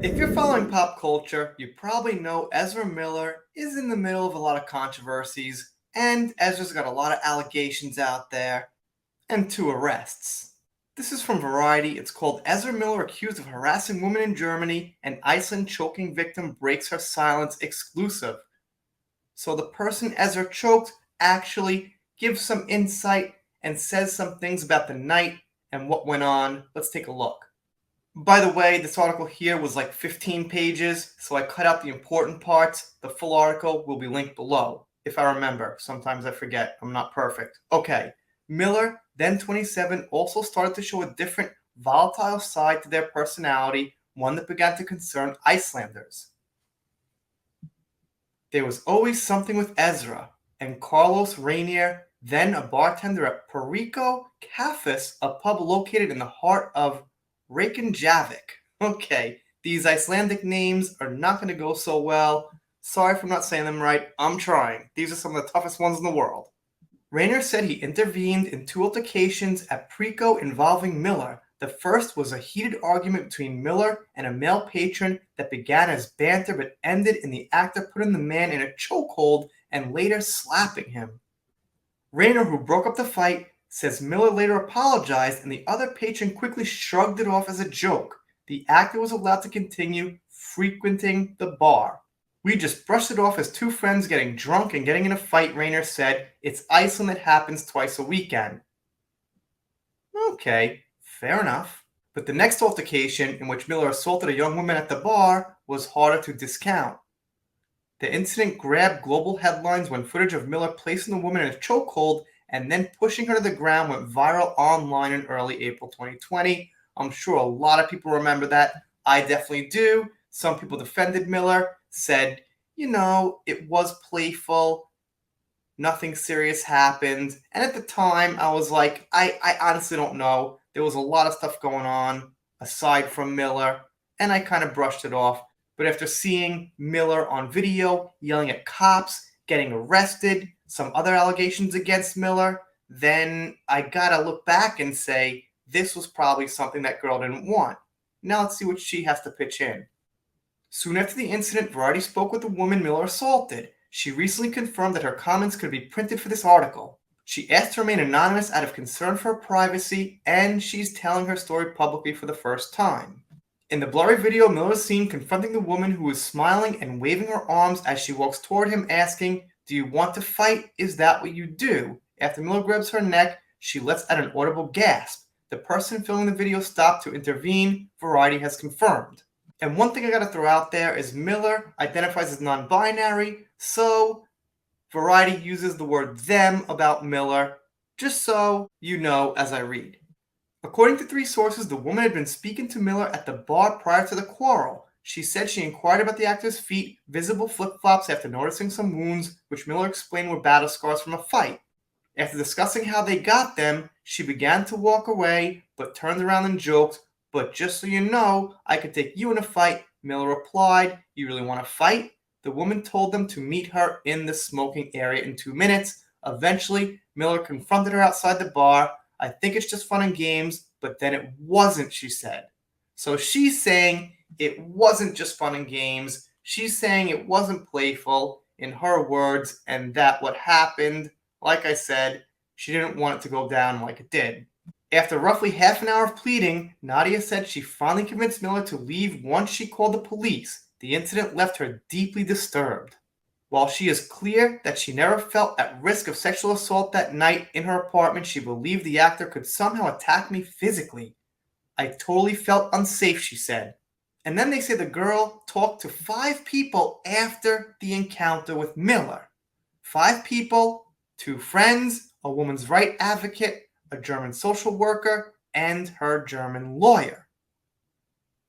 If you're following pop culture, you probably know Ezra Miller is in the middle of a lot of controversies, and Ezra's got a lot of allegations out there, and 2 arrests. This is from Variety. It's called Ezra Miller Accused of Harassing Women in Germany, and Iceland Choking Victim Breaks Her Silence exclusive. So the person Ezra choked actually gives some insight and says some things about the night and what went on. Let's take a look. By the way, this article here was like 15 pages, so I cut out the important parts. The full article will be linked below, if I remember. Sometimes I forget. I'm not perfect. Okay. Miller, then 27, also started to show a different, volatile side to their personality, one that began to concern Icelanders. There was always something with Ezra, and Carlos Rainier, then a bartender at Perico Cafés, a pub located in the heart of Reykjavik. Okay, these Icelandic names are not going to go so well. Sorry for not saying them right. I'm trying. These are some of the toughest ones in the world. Rayner said he intervened in 2 altercations at Perico involving Miller. The first was a heated argument between Miller and a male patron that began as banter but ended in the actor putting the man in a chokehold and later slapping him. Rayner, who broke up the fight, says Miller later apologized and the other patron quickly shrugged it off as a joke. The actor was allowed to continue frequenting the bar. We just brushed it off as 2 friends getting drunk and getting in a fight, Rayner said. It's Iceland that happens twice a weekend. Okay, fair enough. But the next altercation, in which Miller assaulted a young woman at the bar, was harder to discount. The incident grabbed global headlines when footage of Miller placing the woman in a chokehold and then pushing her to the ground went viral online in early April 2020. I'm sure a lot of people remember that. I definitely do. Some people defended Miller, said, it was playful. Nothing serious happened. And at the time, I was like, I honestly don't know. There was a lot of stuff going on aside from Miller, and I kind of brushed it off. But after seeing Miller on video yelling at cops, getting arrested, some other allegations against Miller, then I gotta look back and say, this was probably something that girl didn't want. Now let's see what she has to pitch in. Soon after the incident, Variety spoke with the woman Miller assaulted. She recently confirmed that her comments could be printed for this article. She asked to remain anonymous out of concern for her privacy, and she's telling her story publicly for the first time. In the blurry video, Miller is seen confronting the woman who is smiling and waving her arms as she walks toward him, asking, "Do you want to fight? Is that what you do?" After Miller grabs her neck, she lets out an audible gasp. The person filming the video stopped to intervene, Variety has confirmed. And one thing I gotta throw out there is Miller identifies as non-binary, so Variety uses the word them about Miller, just so you know as I read. According to 3 sources, the woman had been speaking to Miller at the bar prior to the quarrel. She said she inquired about the actor's feet, visible flip-flops after noticing some wounds, which Miller explained were battle scars from a fight. After discussing how they got them, she began to walk away, but turned around and joked, "But just so you know, I could take you in a fight." Miller replied, "You really want to fight?" The woman told them to meet her in the smoking area in 2 minutes. Eventually, Miller confronted her outside the bar. "I think it's just fun and games, but then it wasn't," she said. So she's saying it wasn't just fun and games. She's saying it wasn't playful, in her words, and that what happened, like I said, she didn't want it to go down like it did. After roughly half an hour of pleading, Nadia said she finally convinced Miller to leave once she called the police. The incident left her deeply disturbed. While she is clear that she never felt at risk of sexual assault that night in her apartment, she believed the actor could somehow attack me physically. "I totally felt unsafe," she said. And then they say the girl talked to 5 people after the encounter with Miller. 5 people, 2 friends, a woman's rights advocate, a German social worker, and her German lawyer.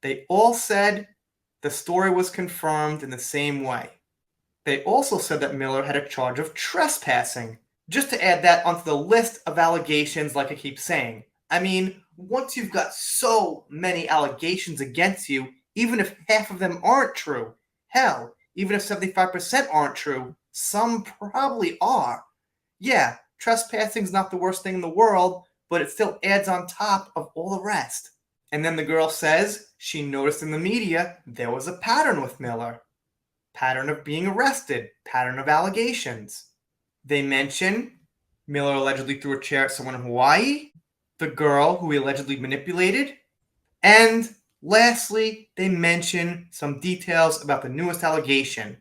They all said the story was confirmed in the same way. They also said that Miller had a charge of trespassing. Just to add that onto the list of allegations, like I keep saying. I mean, once you've got so many allegations against you, even if half of them aren't true, hell, even if 75% aren't true, some probably are. Yeah, trespassing's not the worst thing in the world, but it still adds on top of all the rest. And then the girl says she noticed in the media there was a pattern with Miller. Pattern of being arrested, pattern of allegations. They mention Miller allegedly threw a chair at someone in Hawaii, the girl who he allegedly manipulated, and lastly, they mention some details about the newest allegation.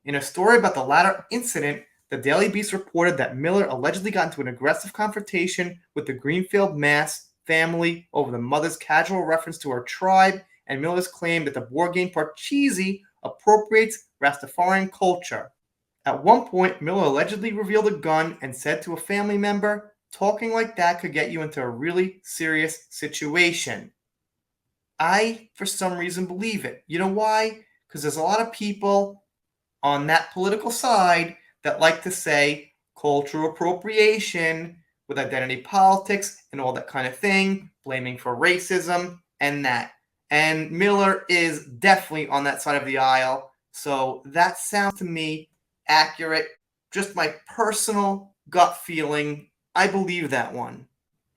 In a story about the latter incident, the Daily Beast reported that Miller allegedly got into an aggressive confrontation with the Greenfield, Mass. Family over the mother's casual reference to her tribe, and Miller's claim that the board game Parcheesi appropriates Rastafarian culture. At one point, Miller allegedly revealed a gun and said to a family member, "Talking like that could get you into a really serious situation." I, for some reason, believe it. You know why? Because there's a lot of people on that political side that like to say cultural appropriation with identity politics and all that kind of thing, blaming for racism and that. And Miller is definitely on that side of the aisle. So that sounds to me accurate. Just my personal gut feeling. I believe that one.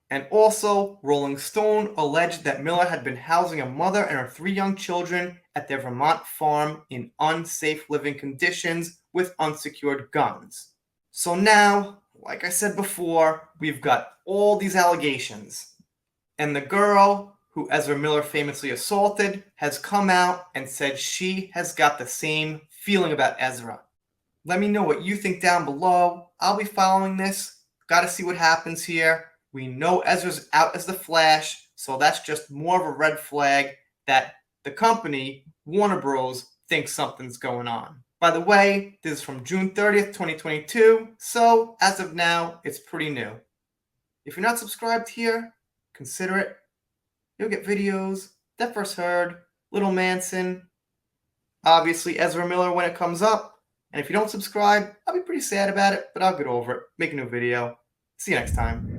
And also, Rolling Stone alleged that Miller had been housing a mother and her 3 young children at their Vermont farm in unsafe living conditions with unsecured guns. So now, like I said before, we've got all these allegations. And the girl who Ezra Miller famously assaulted has come out and said she has got the same feeling about Ezra. Let me know what you think down below. I'll be following this. Got to see what happens here. We know Ezra's out as the Flash, so that's just more of a red flag that the company, Warner Bros., thinks something's going on. By the way, this is from June 30th, 2022, so as of now, it's pretty new. If you're not subscribed here, consider it. You'll get videos, That First Heard, Little Manson, obviously Ezra Miller when it comes up. And if you don't subscribe, I'll be pretty sad about it, but I'll get over it. Make a new video. See you next time.